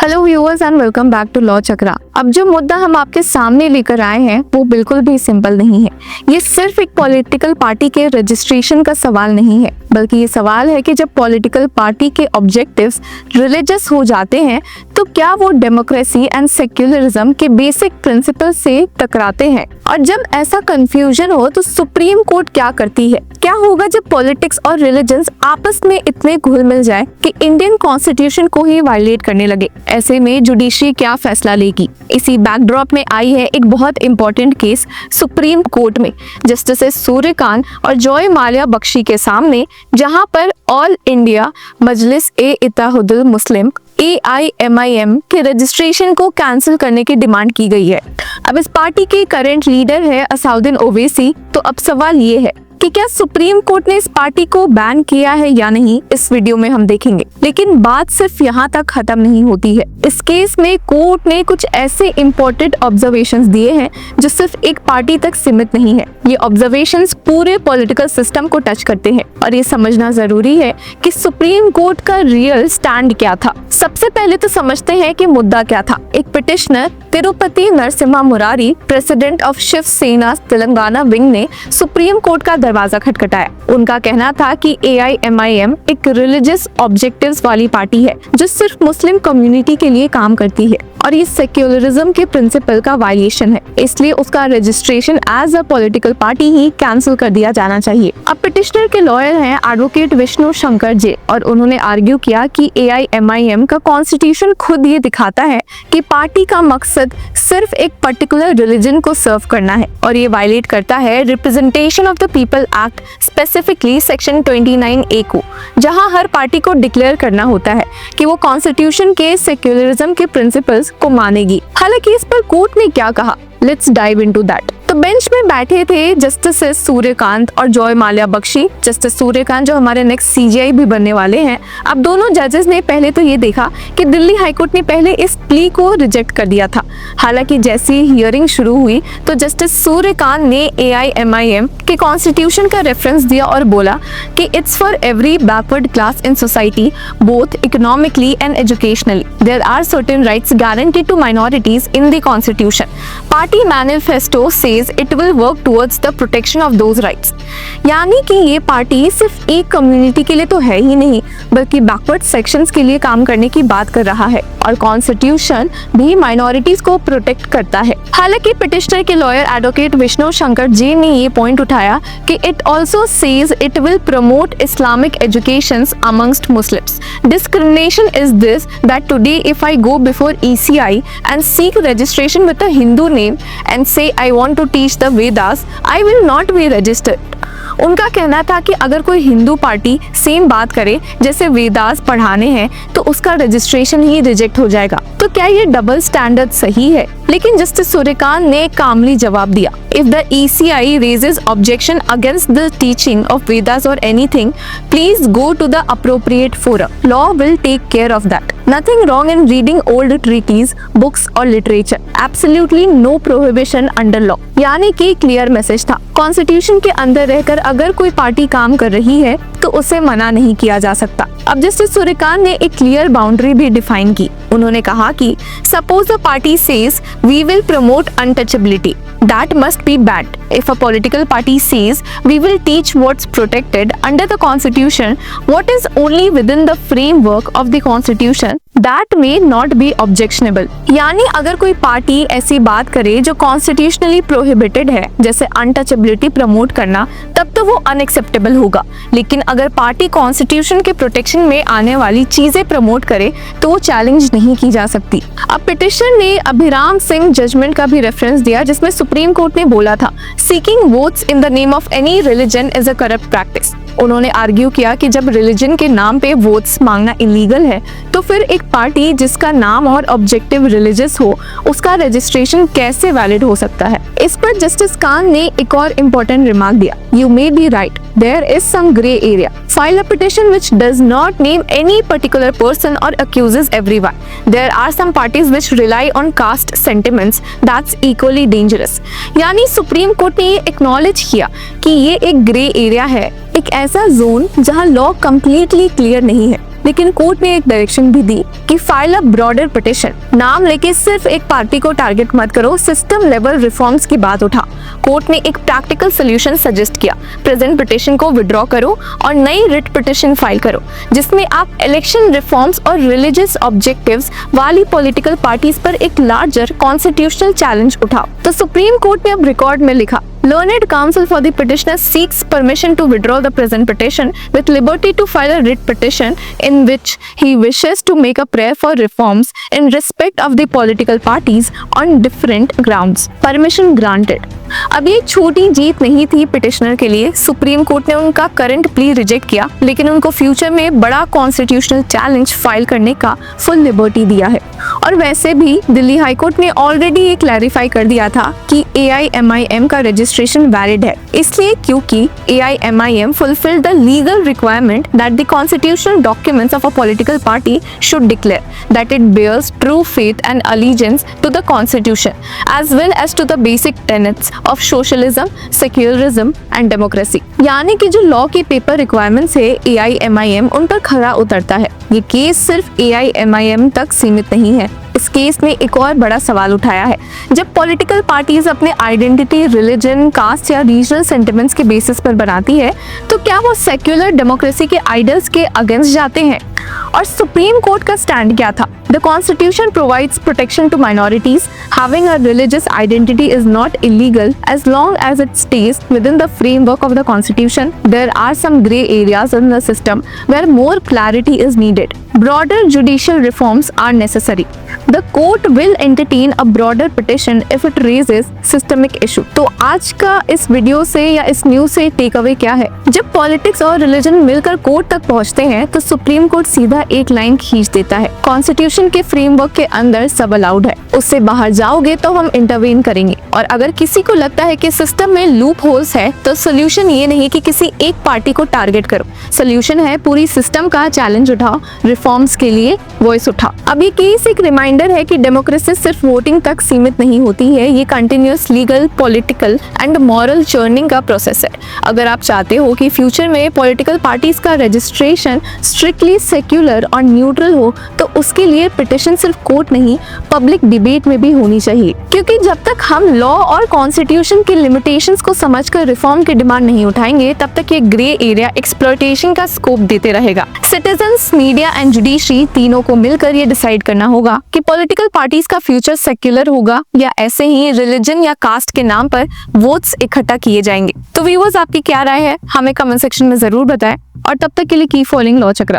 Hello viewers and welcome back to law Chakra. अब जो मुद्दा हम आपके सामने लेकर आए हैं वो बिल्कुल भी सिंपल नहीं है। ये सिर्फ एक पॉलिटिकल पार्टी के रजिस्ट्रेशन का सवाल नहीं है, बल्कि ये सवाल है कि जब पॉलिटिकल पार्टी के ऑब्जेक्टिव्स रिलीजियस हो जाते हैं तो क्या वो डेमोक्रेसी एंड सेक्युलरिज्म के बेसिक प्रिंसिपल से टकराते हैं। और जब ऐसा कंफ्यूजन हो तो सुप्रीम कोर्ट क्या करती है। क्या होगा जब पॉलिटिक्स और रिलीजन आपस में इतने घुल मिल जाए कि इंडियन कॉन्स्टिट्यूशन को ही वायलेट करने लगे। ऐसे में जुडिशरी क्या फैसला लेगी। इसी बैकड्रॉप में आई है एक बहुत इंपॉर्टेंट केस सुप्रीम कोर्ट में जस्टिस सूर्यकांत और जॉय माल्या बख्शी के सामने, जहां पर ऑल इंडिया मजलिस ए इत्तेहादुल मुस्लिम AIMIM के रजिस्ट्रेशन को कैंसिल करने की डिमांड की गई है। अब इस पार्टी के करंट लीडर है असाउद्दीन ओवैसी। तो अब सवाल ये है कि क्या सुप्रीम कोर्ट ने इस पार्टी को बैन किया है या नहीं, इस वीडियो में हम देखेंगे। लेकिन बात सिर्फ यहाँ तक खत्म नहीं होती है। इस केस में कोर्ट ने कुछ ऐसे इम्पोर्टेंट ऑब्जर्वेशंस दिए हैं जो सिर्फ एक पार्टी तक सीमित नहीं है। ये ऑब्जर्वेशंस पूरे पॉलिटिकल सिस्टम को टच करते हैं और ये समझना जरूरी है कि सुप्रीम कोर्ट का रियल स्टैंड क्या था। सबसे पहले तो समझते हैं कि मुद्दा क्या था। एक petitioner Tirupati Narasimha Murari, president of Shiv Sena Telangana wing, ने सुप्रीम कोर्ट का दरवाजा खटखटाया। उनका कहना था कि AIMIM एक रिलीजियस ऑब्जेक्टिव्स वाली पार्टी है जो सिर्फ मुस्लिम कम्युनिटी के लिए काम करती है और ये सेक्युलरिज्म के प्रिंसिपल का वायलेशन है, इसलिए उसका registration as a political party ही कैंसिल कर दिया जाना चाहिए। अब पिटिशनर के लॉयर हैं एडवोकेट विष्णु शंकर जे, और उन्होंने आर्ग्यू किया कि AIMIM का कॉन्स्टिट्यूशन खुद ये दिखाता है कि पार्टी का मकसद सिर्फ एक पर्टिकुलर रिलीजन को सर्व करना है और ये वायलेट करता है representation of the people act, specifically section 29A को, जहां हर पार्टी को डिक्लेयर करना होता है कि वो कॉन्स्टिट्यूशन के सेक्युलरिज्म के प्रिंसिपल्स को मानेगी। हालांकि इस पर कोर्ट ने क्या कहा, लेट्स डाइव इनटू दैट। तो बेंच में बैठे थे जस्टिस सूर्यकांत और जॉय माल्या बख्शी। जस्टिस सूर्यकांत जो हमारे नेक्स्ट CJI भी बनने वाले हैं। अब दोनों जजेस ने पहले तो ये देखा कि दिल्ली हाईकोर्ट ने पहले इस प्ली को रिजेक्ट कर दिया था। हालांकि जैसी हियरिंग शुरू हुई तो जस्टिस सूर्यकांत ने AIMIM के कॉन्स्टिट्यूशन का रेफरेंस दिया और बोला कि it's for every backward class in society both economically and educationally. There are certain rights guaranteed to minorities in the constitution. Party manifesto says it will work towards the protection of those rights. यानी कि ये party सिर्फ एक community के लिए तो है ही नहीं, बल्कि बैकवर्ड सेक्शंस के लिए काम करने की बात कर रहा है और कॉन्स्टिट्यूशन भी माइनॉरिटीज को प्रोटेक्ट करता है। हालांकि पिटिशनर के लॉयर एडवोकेट विष्णु शंकर जे ने ये पॉइंट उठाया कि it also says it will promote Islamic education amongst Muslims. Discrimination is this that today if I go before ECI and seek registration with a Hindu name and say I want to teach the Vedas, I will not be registered. उनका कहना था कि अगर कोई Hindu party same बात करे जैसे वेदास पढ़ाने हैं तो उसका रजिस्ट्रेशन ही रिजेक्ट हो जाएगा। तो क्या ये डबल स्टैंडर्ड सही है? लेकिन जस्टिस सूर्यकांत ने कामली जवाब दिया, if the ECI raises objection against the teaching of Vedas or anything, please go to the appropriate forum. Law will take care of that. Nothing wrong in reading old treatises, books or literature. Absolutely no prohibition under law. यानी कि clear message था। Constitution के अंदर रहकर अगर कोई party काम कर रही है तो उसे मना नहीं किया जा सकता। अब जस्टिस सूर्यकांत ने एक क्लियर बाउंड्री भी डिफाइन की। उन्होंने कहा कि suppose the party says we will promote untouchability, that must be banned. If a political party says we will teach what's protected under the constitution, what is only within the framework of the constitution, that may not be objectionable. यानी अगर कोई party ऐसी बात करे जो constitutionally prohibited है, जैसे untouchability promote करना, तब तो वो अनएक्सेप्टेबल होगा। लेकिन अगर पार्टी कॉन्स्टिट्यूशन के प्रोटेक्शन में आने वाली चीजें प्रमोट करे तो वो चैलेंज नहीं की जा सकती। अब पिटिशन ने अभिराम सिंह जजमेंट का भी रेफरेंस दिया जिसमें सुप्रीम कोर्ट ने बोला था seeking votes in the name of any religion is a corrupt practice. उन्होंने आर्ग्यू किया कि जब रिलीजन के नाम पे वोट्स मांगना इलीगल है तो फिर एक पार्टी जिसका नाम और ऑब्जेक्टिव रिलीजियस हो उसका रजिस्ट्रेशन कैसे वैलिड हो सकता है। इस पर जस्टिस कांत ने एक और इम्पोर्टेंट रिमार्क दिया, you may be right, there is some grey area, file a petition which does not name any particular person और accuses everyone. There are some parties which rely on caste sentiments that's equally dangerous. यानी supreme court ने ये acknowledge किया कि ये एक grey area है, एक ऐसा जोन जहां लॉ कंप्लीटली क्लियर नहीं है। लेकिन कोर्ट ने एक डायरेक्शन भी दी कि फाइल अ ब्रॉडर पिटिशन। नाम लेके सिर्फ एक पार्टी को टारगेट मत करो, सिस्टम लेवल रिफॉर्म्स की बात उठा। कोर्ट ने एक प्रैक्टिकल सोल्यूशन सजेस्ट किया, प्रेजेंट पिटिशन को विड्रॉ करो और नई रिट पिटिशन फाइल करो, जिसमें आप इलेक्शन रिफॉर्म्स और रिलीजियस ऑब्जेक्टिव्स वाली पॉलिटिकल पार्टीज पर एक लार्जर कॉन्स्टिट्यूशनल चैलेंज उठाओ। तो सुप्रीम कोर्ट ने अब रिकॉर्ड में लिखा, Learned counsel for the petitioner seeks permission to withdraw the present petition with liberty to file a writ petition in which he wishes to make a prayer for reforms in respect of the political parties on different grounds. Permission granted. अब ये छोटी जीत नहीं थी petitioner के लिए। Supreme court ने उनका current plea reject किया, लेकिन उनको फ्यूचर में बड़ा कॉन्स्टिट्यूशनल चैलेंज फाइल करने का फुल लिबर्टी दिया है। और वैसे भी दिल्ली हाई कोर्ट ने ऑलरेडी ये क्लैरिफाई कर दिया था कि AIMIM का रजिस्ट्रेशन वैलिड है, इसलिए क्योंकि AIMIM fulfilled the legal requirement that the constitutional documents of a political party should declare that it bears true faith and allegiance to the constitution as well as to the basic tenets of socialism, secularism and democracy। यानी कि जो law के paper requirements है AIMIM उन पर खरा उतरता है। ये केस सिर्फ AIMIM तक सीमित नहीं है। इस केस ने एक और बड़ा सवाल उठाया है। जब पॉलिटिकल पार्टीज अपने आइडेंटिटी, रिलीजन, कास्ट या रीजनल सेंटिमेंट्स के बेसिस पर बनाती है, तो क्या वो सेक्युलर डेमोक्रेसी के आइडल्स के अगेंस्ट जाते हैं? और सुप्रीम कोर्ट का स्टैंड क्या था? The Constitution provides protection to minorities. Having a religious identity is not illegal as long as it stays within the framework of the Constitution. There are some gray areas in the system where more clarity is needed. Broader judicial reforms are necessary. The court will entertain a broader petition if it raises systemic issue. तो आज का इस video से या इस news से take away क्या है? जब पॉलिटिक्स और रिलीजन मिलकर कोर्ट तक पहुंचते हैं तो सुप्रीम कोर्ट सीधा एक लाइन खींच देता है, कॉन्स्टिट्यूशन के फ्रेमवर्क के अंदर सब अलाउड है, उससे बाहर जाओगे तो हम इंटरवेन करेंगे। और अगर किसी को लगता है कि सिस्टम में लूप होल्स है, तो सोल्यूशन ये नहीं कि किसी एक पार्टी को टारगेट करो, सोल्यूशन है पूरी सिस्टम का चैलेंज उठाओ, रिफॉर्म्स के लिए वॉइस उठाओ। अब ये केस एक रिमाइंडर है कि डेमोक्रेसी सिर्फ वोटिंग तक सीमित नहीं होती है, ये continuous legal, political and moral churning का प्रोसेस है। अगर आप चाहते हो कि फ्यूचर में पॉलिटिकल पार्टीज का रजिस्ट्रेशन स्ट्रिक्टली सेक्युलर और न्यूट्रल हो, तो उसके लिए पिटिशन सिर्फ कोर्ट नहीं, पब्लिक डिबेट में भी होनी चाहिए। क्योंकि जब तक हम लॉ और कॉन्स्टिट्यूशन के लिमिटेशंस को समझकर रिफॉर्म की डिमांड नहीं उठाएंगे, तब तक ये ग्रे एरिया एक्सप्लॉयटेशन का स्कोप देते रहेगा। सिटीजंस, मीडिया एंड जुडिशरी तीनों को मिलकर ये डिसाइड करना होगा कि पॉलिटिकल पार्टीज का फ्यूचर सेक्युलर होगा या ऐसे ही रिलीजन या कास्ट के नाम पर वोट्स इकट्ठा किए जाएंगे। तो व्यूअर्स, आपकी क्या राय है? हमें कमेंट सेक्शन में जरूर बताएं और तब तक के लिए कीप फॉलोइंग लॉ चक्रा।